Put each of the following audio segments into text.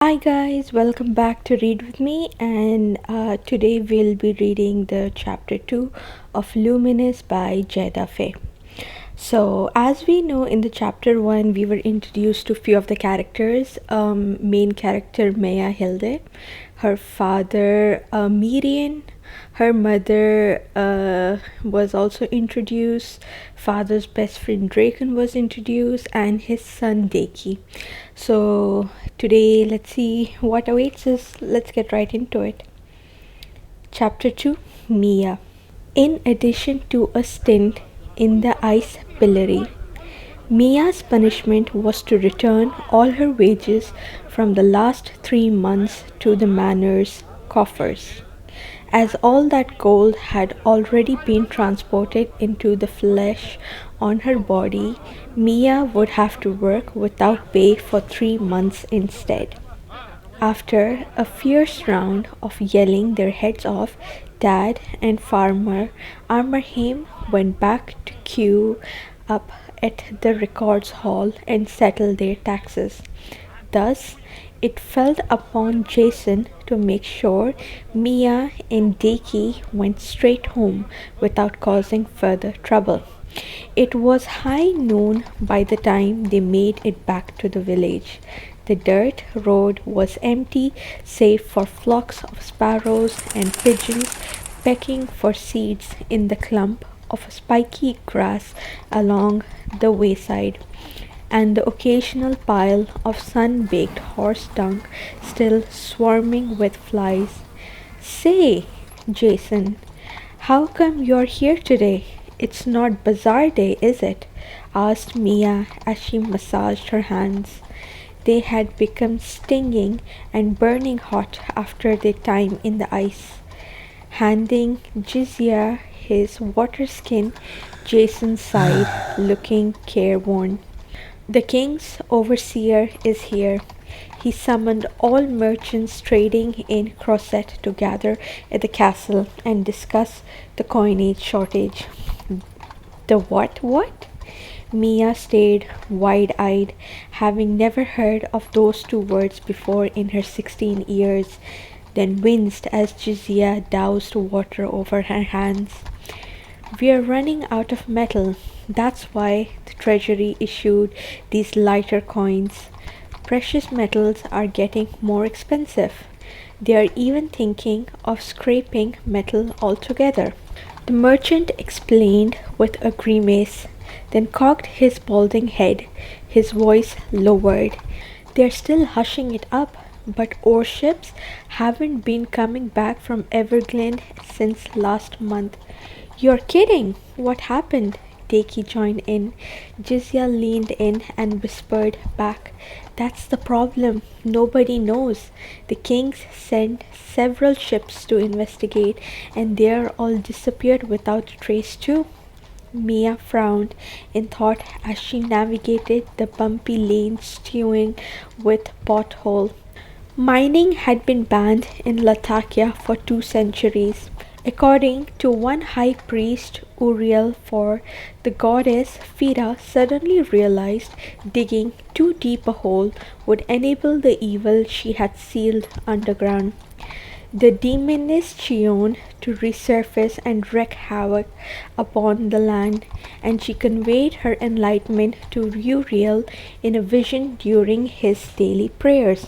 Hi guys, welcome back to Read With Me, and today we'll be reading the chapter 2 of Luminious by jeidafei. So, as we know, in the chapter 1, we were introduced to few of the characters. Main character Meya Hilde, her father Miriam, her mother was also introduced, father's best friend Draken was introduced, and his son Deki. So, today, let's see what awaits us. Let's get right into it. Chapter 2, Meya. In addition to a stint in the ice pillory, Mia's punishment was to return all her wages from the last 3 months to the manor's coffers. As all that gold had already been transported into the flesh on her body, Meya would have to work without pay for 3 months instead. After a fierce round of yelling their heads off, Dad and Farmer Armerheim went back to queue up at the records hall and settle their taxes. Thus, it fell upon Jason to make sure Meya and Deki went straight home without causing further trouble. It was high noon by the time they made it back to the village. The dirt road was empty save for flocks of sparrows and pigeons pecking for seeds in the clump of spiky grass along the wayside, and the occasional pile of sun-baked horse dung still swarming with flies. "Say, Jason, how come you're here today? It's not bazaar day, is it?" asked Meya as she massaged her hands. They had become stinging and burning hot after their time in the ice. Handing Jizya his water skin, Jason sighed, looking careworn. "The king's overseer is here. He summoned all merchants trading in Crosset to gather at the castle and discuss the coinage shortage." "The what?" Meya stared wide-eyed, having never heard of those two words before in her 16 years, then winced as Jizya doused water over her hands. "We're running out of metal. That's why the treasury issued these lighter coins. Precious metals are getting more expensive. They are even thinking of scraping metal altogether." The merchant explained with a grimace, then cocked his balding head, his voice lowered. "They're still hushing it up, but ore ships haven't been coming back from Everglade since last month." "You're kidding! What happened?" Deki joined in. Jizya leaned in and whispered back, "That's the problem. Nobody knows. The kings sent several ships to investigate, and they're all disappeared without a trace too." Meya frowned in thought as she navigated the bumpy lane stewing with pothole. Mining had been banned in Latakia for 2 centuries. According to one high priest Uriel, for the goddess Fira suddenly realized digging too deep a hole would enable the evil she had sealed underground, the demoness Chion, to resurface and wreak havoc upon the land, and she conveyed her enlightenment to Uriel in a vision during his daily prayers.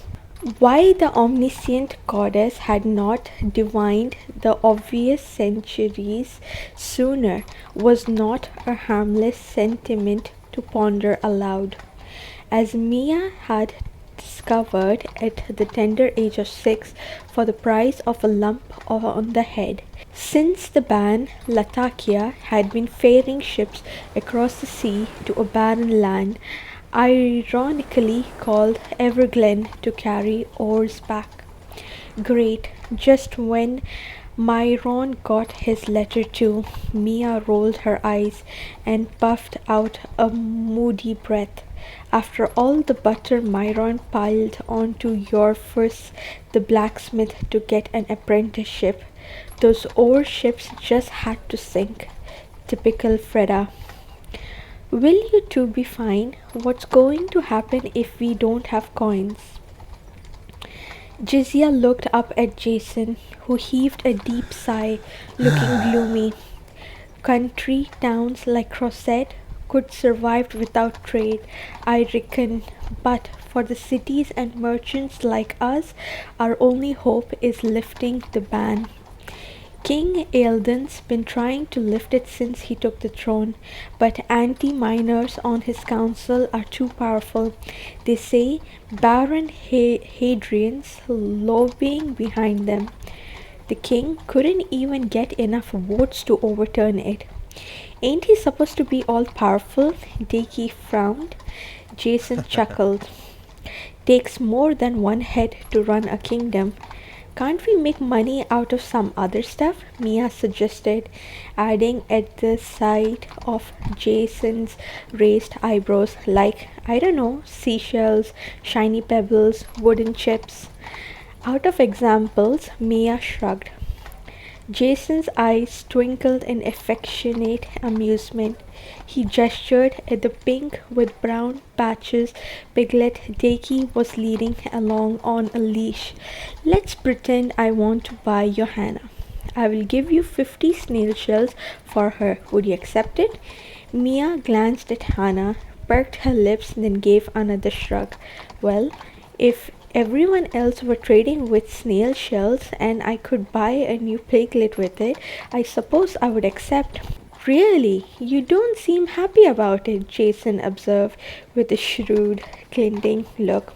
Why the omniscient goddess had not divined the obvious centuries sooner was not a harmless sentiment to ponder aloud. As Meya had discovered at the tender age of 6 for the price of a lump on the head. Since the ban, Latakia had been ferrying ships across the sea to a barren land, ironically called Everglen, to carry ores back. Great, just when Myron got his letter too. Meya rolled her eyes and puffed out a moody breath. After all the butter Myron piled onto Yorfus the blacksmith to get an apprenticeship, those ore ships just had to sink. Typical Freda. "Will you two be fine? What's going to happen if we don't have coins?" Jizia looked up at Jason, who heaved a deep sigh, looking gloomy. Country towns like Crosset could survive without trade, I reckon, but for the cities and merchants like us, our only hope is lifting the ban. King Eldon's been trying to lift it since he took the throne, but anti-minors on his council are too powerful. They say Baron Hadrian's lobbying behind them. The king couldn't even get enough votes to overturn it. Ain't he supposed to be all powerful? Daki frowned. Jason chuckled. Takes more than one head to run a kingdom. Can't we make money out of some other stuff? Meya suggested, adding at the sight of Jason's raised eyebrows, like, I don't know, seashells, shiny pebbles, wooden chips. Out of examples, Meya shrugged. Jason's eyes twinkled in affectionate amusement. He gestured at the pink with brown patches piglet Daki was leading along on a leash. Let's pretend I want to buy Johanna. I will give you 50 snail shells for her. Would you accept it? Meya glanced at Hannah, perked her lips, then gave another shrug. Well, if everyone else were trading with snail shells and I could buy a new piglet with it, I suppose I would accept. Really, you don't seem happy about it, Jason observed with a shrewd, glinting look.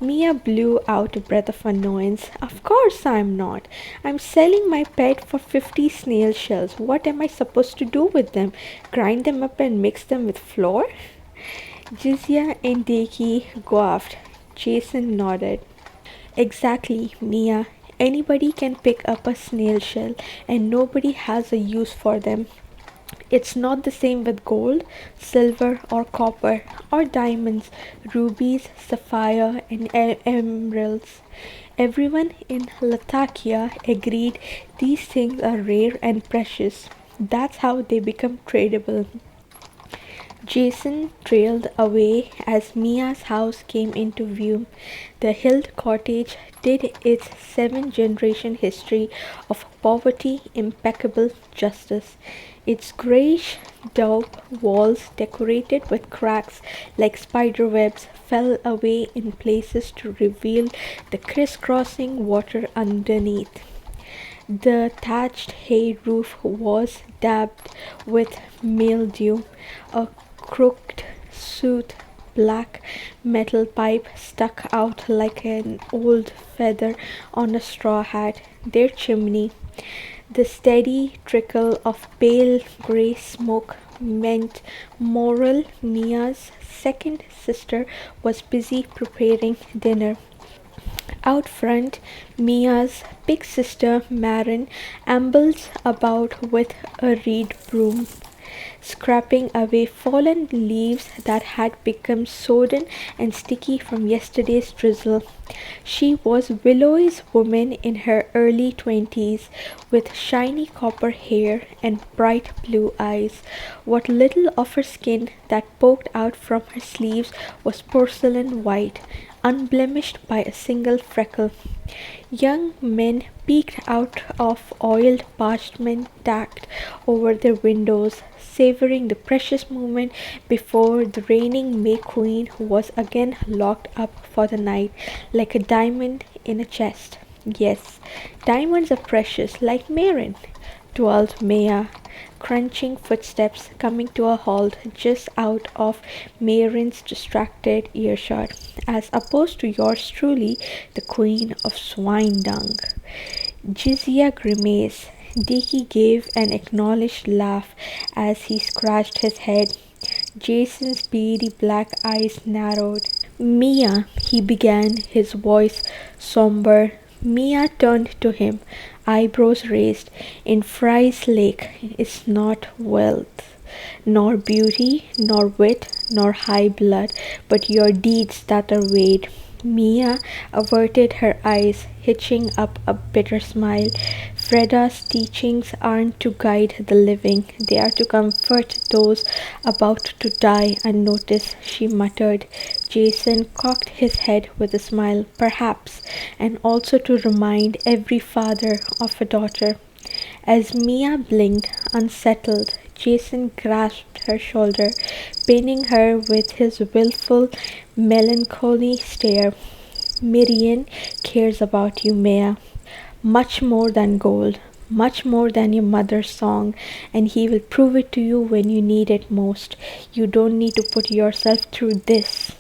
Meya blew out a breath of annoyance. Of course I'm not. I'm selling my pet for 50 snail shells. What am I supposed to do with them? Grind them up and mix them with flour? Jizya and Daki guffawed. Jason nodded. Exactly, Meya. Anybody can pick up a snail shell and nobody has a use for them. It's not the same with gold, silver, or copper, or diamonds, rubies, sapphire, and emeralds. Everyone in Latakia agreed these things are rare and precious. That's how they become tradable. Jason trailed away as Mia's house came into view. The Hilt cottage did its 7-generation history of poverty, impeccable justice. Its greyish daub walls, decorated with cracks like spider webs, fell away in places to reveal the crisscrossing water underneath. The thatched hay roof was dabbed with mildew. A crooked soot black metal pipe stuck out like an old feather on a straw hat. Their chimney, the steady trickle of pale grey smoke, meant Moral, Mia's second sister, was busy preparing dinner. Out front, Mia's big sister Marin ambles about with a reed broom, scraping away fallen leaves that had become sodden and sticky from yesterday's drizzle. She was Willow's woman in her early 20s, with shiny copper hair and bright blue eyes. What little of her skin that poked out from her sleeves was porcelain white, unblemished by a single freckle. Young men peeked out of oiled parchment tacked over their windows, savoring the precious moment before the reigning May Queen was again locked up for the night, like a diamond in a chest. Yes, diamonds are precious, like Marin, dwelled Meya, crunching footsteps coming to a halt just out of Marin's distracted earshot, as opposed to yours truly, the queen of swine dung. Jizya grimaced. Dicky gave an acknowledged laugh as he scratched his head. Jason's beady black eyes narrowed. Meya, he began, his voice somber. Meya turned to him, eyebrows raised. In Fry's Lake is not wealth, nor beauty, nor wit, nor high blood, but your deeds that are weighed. Meya averted her eyes, hitching up a bitter smile. Freda's teachings aren't to guide the living, they are to comfort those about to die unnoticed, she muttered. Jason cocked his head with a smile, perhaps, and also to remind every father of a daughter. As Meya blinked, unsettled, Jason grasped her shoulder, pinning her with his willful, melancholy stare. Miriam cares about you, Meya, much more than gold, much more than your mother's song, and he will prove it to you when you need it most. You don't need to put yourself through this.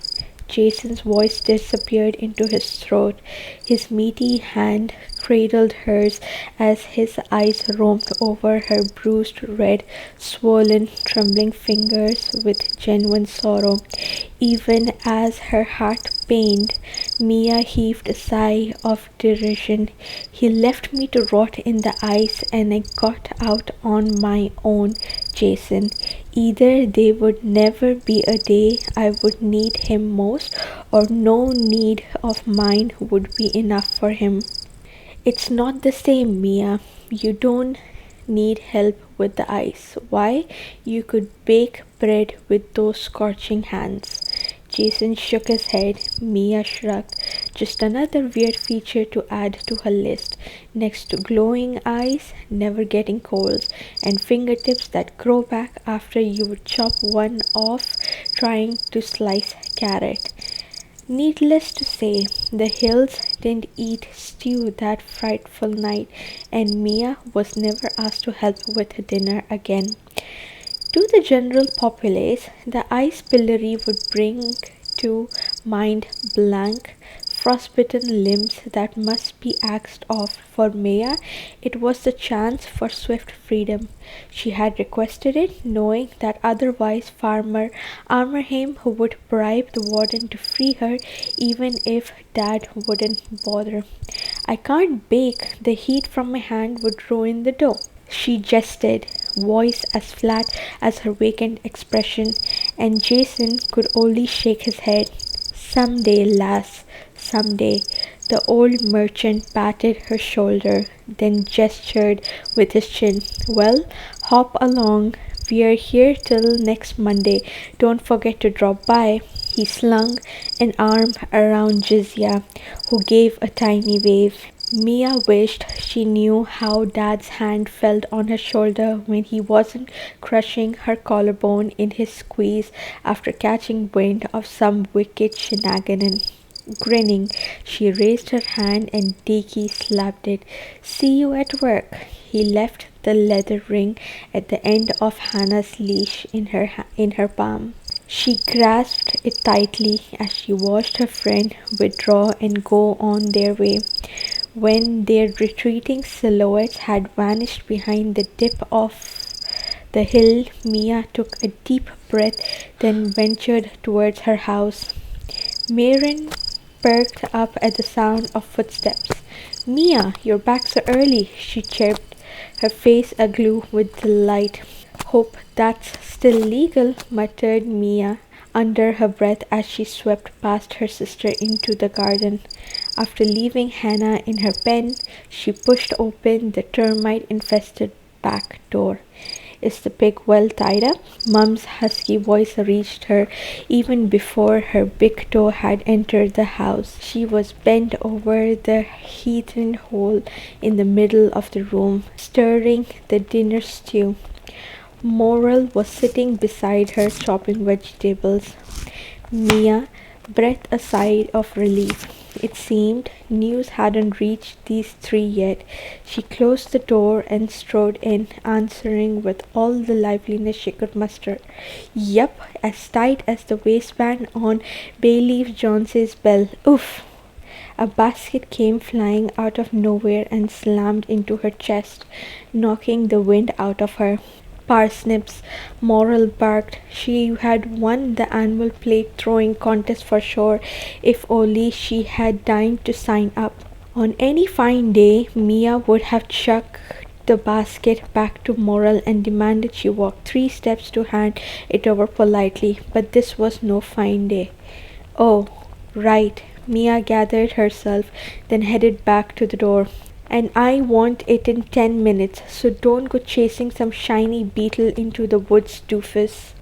Jason's voice disappeared into his throat. His meaty hand cradled hers as his eyes roamed over her bruised, red, swollen, trembling fingers with genuine sorrow. Even as her heart pained, Meya heaved a sigh of derision. He left me to rot in the ice and I got out on my own, Jason. Either there would never be a day I would need him most, or no need of mine would be enough for him. It's not the same, Meya. You don't need help with the ice. Why? You could bake bread with those scorching hands. Jason shook his head. Meya shrugged. Just another weird feature to add to her list. Next to glowing eyes, never getting colds, and fingertips that grow back after you would chop one off trying to slice carrot. Needless to say, the Hills didn't eat stew that frightful night, and Meya was never asked to help with dinner again. To the general populace, the ice pillory would bring to mind blank, frostbitten limbs that must be axed off. For Meya, it was the chance for swift freedom. She had requested it, knowing that otherwise Farmer Armerheim would bribe the warden to free her, even if Dad wouldn't bother. I can't bake. The heat from my hand would ruin the dough. She jested, voice as flat as her vacant expression, and Jason could only shake his head. Some day, lass, some day. The old merchant patted her shoulder, then gestured with his chin. Well, hop along. We're here till next Monday. Don't forget to drop by. He slung an arm around Jizya, who gave a tiny wave. Meya wished she knew how Dad's hand felt on her shoulder when he wasn't crushing her collarbone in his squeeze after catching wind of some wicked shenanigan. Grinning, she raised her hand and Deke slapped it. See you at work. He left the leather ring at the end of Hannah's leash in her palm. She grasped it tightly as she watched her friend withdraw and go on their way. When their retreating silhouettes had vanished behind the dip of the hill, Meya took a deep breath, then ventured towards her house. Marin perked up at the sound of footsteps. Meya, you're back so early, she chirped, her face aglow with delight. Hope that's still legal, muttered Meya under her breath as she swept past her sister into the garden. After leaving Hannah in her pen, she pushed open the termite-infested back door. Is the pig well tied up? Mum's husky voice reached her even before her big toe had entered the house. She was bent over the heathen hole in the middle of the room, stirring the dinner stew. Moral was sitting beside her, chopping vegetables. Meya breathed a sigh of relief. It seemed news hadn't reached these three yet. She closed the door and strode in, answering with all the liveliness she could muster. Yup, as tight as the waistband on Bayleaf Jones's belt. Oof! A basket came flying out of nowhere and slammed into her chest, knocking the wind out of her. Parsnips, Moral barked. She had won the annual plate throwing contest for sure, if only she had deigned to sign up. On any fine day, Meya would have chucked the basket back to Moral and demanded she walk 3 steps to hand it over politely, but this was no fine day. Oh, right. Meya gathered herself, then headed back to the door. And I want it in 10 minutes, so don't go chasing some shiny beetle into the woods, doofus.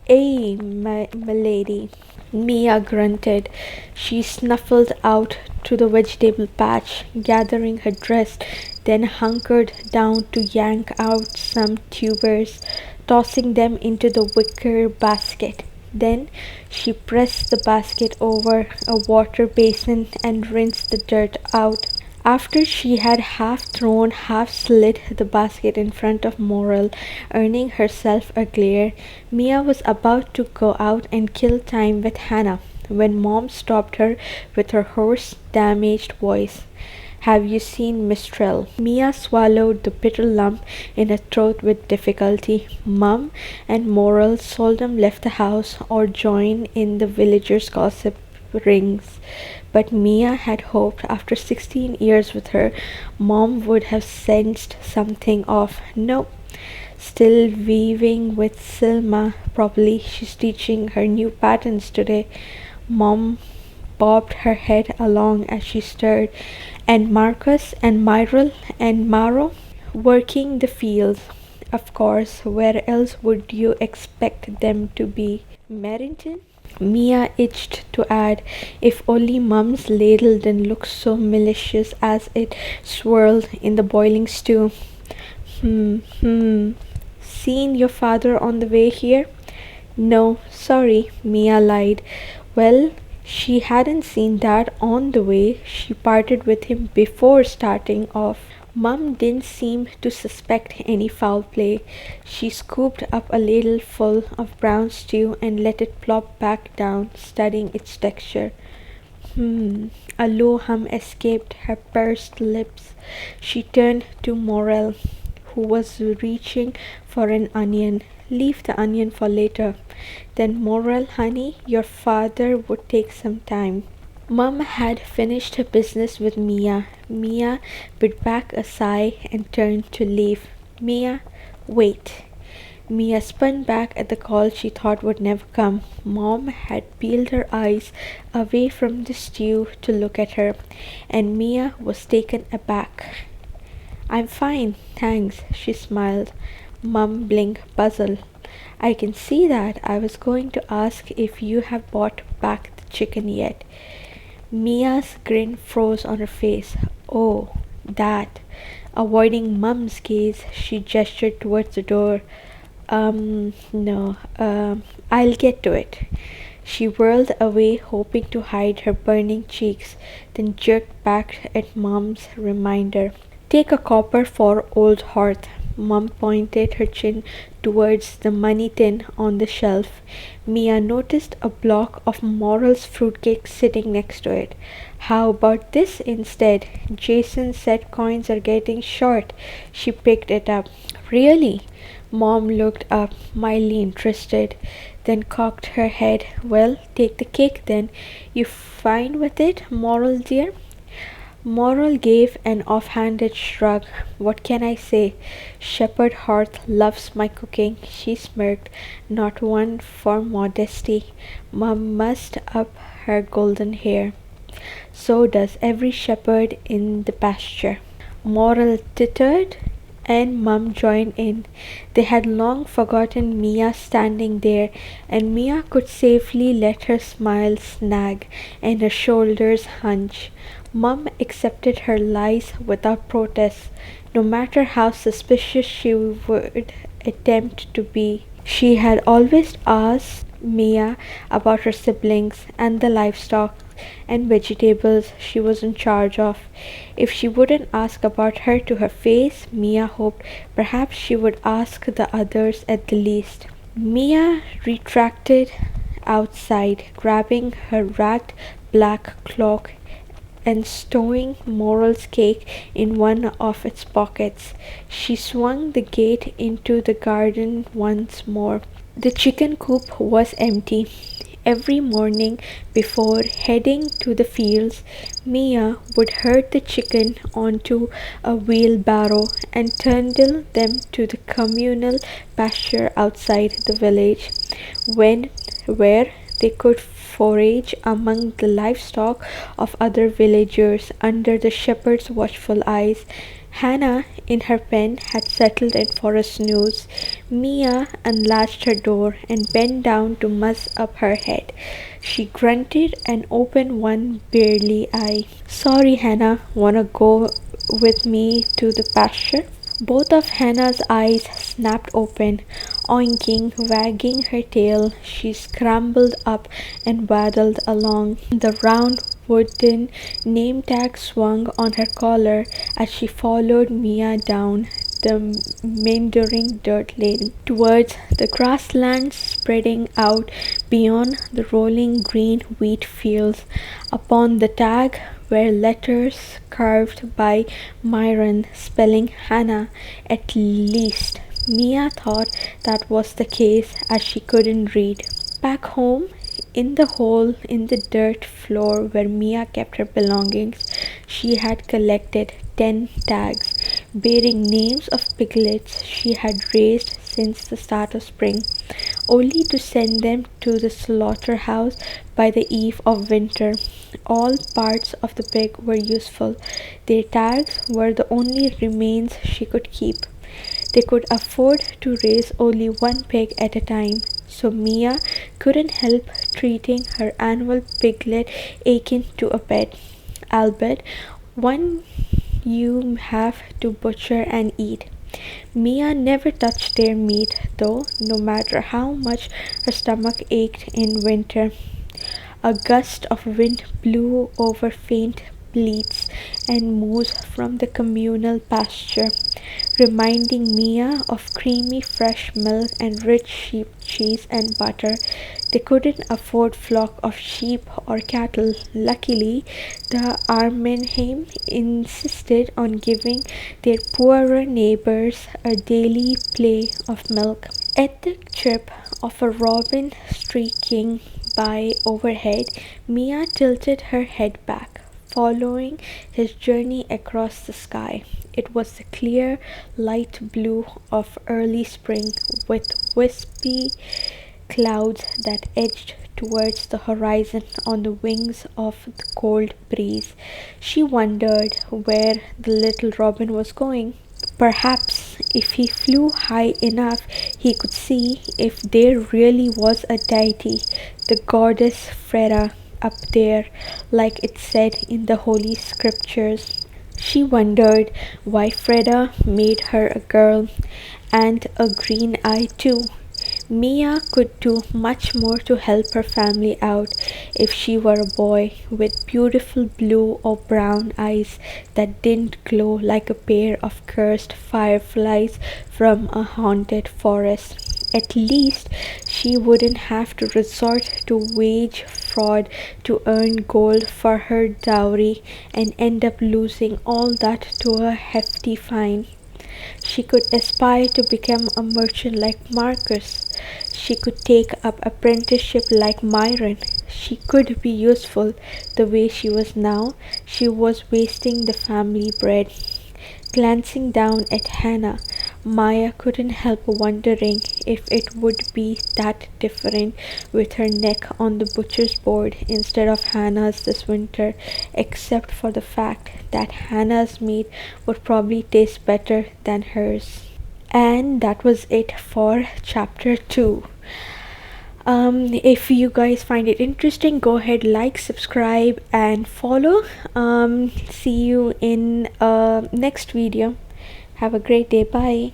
My lady. Mia grunted. She snuffled out to the vegetable patch, gathering her dress, then hunkered down to yank out some tubers, tossing them into the wicker basket. Then she pressed the basket over a water basin and rinsed the dirt out. After she had half thrown, half slid the basket in front of Moral, earning herself a glare, Mia was about to go out and kill time with Hannah when Mom stopped her with her hoarse, damaged voice. Have you seen Mistral? Mia swallowed the bitter lump in her throat with difficulty. Mum and Moral seldom left the house or joined in the villagers' gossip rings. But Mia had hoped after 16 years with her, Mom would have sensed something off. No, still weaving with Silma. Probably she's teaching her new patterns today. Mom bobbed her head along as she stirred. And Marcus and Myril and Maro working the fields. Of course, where else would you expect them to be? Merrington? Mia itched to add, if only Mum's ladle didn't look so malicious as it swirled in the boiling stew. Seen your father on the way here? No, sorry, Mia lied. Well, she hadn't seen Dad on the way. She parted with him before starting off. Mum didn't seem to suspect any foul play. She scooped up a ladle full of brown stew and let it plop back down, studying its texture. A low hum escaped her pursed lips. She turned to Morel, who was reaching for an onion. Leave the onion for later. Then Morel, honey, your father would take some time. Mum had finished her business with Mia. Mia bit back a sigh and turned to leave. Mia, wait. Mia spun back at the call she thought would never come. Mom had peeled her eyes away from the stew to look at her, and Mia was taken aback. I'm fine, thanks, she smiled. Mum blinked, puzzled. I can see that. I was going to ask if you have bought back the chicken yet. Mia's grin froze on her face. Oh, that. Avoiding Mum's gaze, she gestured towards the door. No, I'll get to it. She whirled away, hoping to hide her burning cheeks, then jerked back at Mum's reminder. Take a copper for old hearth. Mum pointed her chin towards the money tin on the shelf. Mia noticed a block of Morel's fruitcake sitting next to it. How about this instead? Jason said coins are getting short. She picked it up. Really? Mom looked up, mildly interested, then cocked her head. Well, take the cake then. You fine with it, Morel dear? Morel gave an offhanded shrug. What can I say? Shepherd Hearth loves my cooking, she smirked. Not one for modesty. Mum mussed up her golden hair. So does every shepherd in the pasture. Morel tittered, and Mum joined in. They had long forgotten Mia standing there, and Mia could safely let her smile snag and her shoulders hunch. Mum accepted her lies without protest, no matter how suspicious she would attempt to be. She had always asked Mia about her siblings and the livestock and vegetables she was in charge of. If she wouldn't ask about her to her face, Mia hoped perhaps she would ask the others at the least. Mia retracted outside, grabbing her ragged black cloak and stowing Morel's cake in one of its pockets. She swung the gate into the garden once more. The chicken coop was empty. Every morning before heading to the fields, Mia would herd the chicken onto a wheelbarrow and trundle them to the communal pasture outside the village, where they could forage among the livestock of other villagers under the shepherd's watchful eyes. Hannah, in her pen, had settled in for a snooze. Meya unlatched her door and bent down to muss up her head. She grunted and opened one beery eye. "Sorry, Hannah, wanna go with me to the pasture?" Both of Hannah's eyes snapped open. Oinking, wagging her tail, she scrambled up and waddled along. The round wooden name tag swung on her collar as she followed Meya down the meandering dirt lane towards the grasslands spreading out beyond the rolling green wheat fields. Upon the tag were letters carved by Myron spelling Hannah. At least Meya thought that was the case, as she couldn't read. Back home, in the hole in the dirt floor where Meya kept her belongings, she had collected 10 tags bearing names of piglets she had raised since the start of spring, only to send them to the slaughterhouse by the eve of winter. All parts of the pig were useful. Their tags were the only remains she could keep. They could afford to raise only one pig at a time, so Meya couldn't help treating her annual piglet akin to a pet, albeit one you have to butcher and eat. Meya never touched their meat, though, no matter how much her stomach ached in winter. A gust of wind blew over faint bleats and moos from the communal pasture, reminding Meya of creamy fresh milk and rich sheep cheese and butter. They couldn't afford flock of sheep or cattle. Luckily, the Armenheim insisted on giving their poorer neighbors a daily play of milk. At the chirp of a robin streaking by overhead, Meya tilted her head back, following his journey across the sky. It was the clear, light blue of early spring, with wispy clouds that edged towards the horizon on the wings of the cold breeze. She wondered where the little robin was going. Perhaps if he flew high enough, he could see if there really was a deity, the goddess Freda, up there, like it said in the Holy Scriptures. She wondered why Freda made her a girl, and a green eye too. Meya could do much more to help her family out if she were a boy with beautiful blue or brown eyes that didn't glow like a pair of cursed fireflies from a haunted forest. At least she wouldn't have to resort to wage fraud to earn gold for her dowry and end up losing all that to a hefty fine. She could aspire to become a merchant like Marcus. She could take up apprenticeship like Myron. She could be useful. The way she was now, she was wasting the family bread. Glancing down at Hannah, Meya couldn't help wondering if it would be that different with her neck on the butcher's board instead of Hannah's this winter, except for the fact that Hannah's meat would probably taste better than hers. And that was it for chapter 2. If you guys find it interesting, go ahead, like, subscribe, and follow. See you in next video. Have a great day. Bye.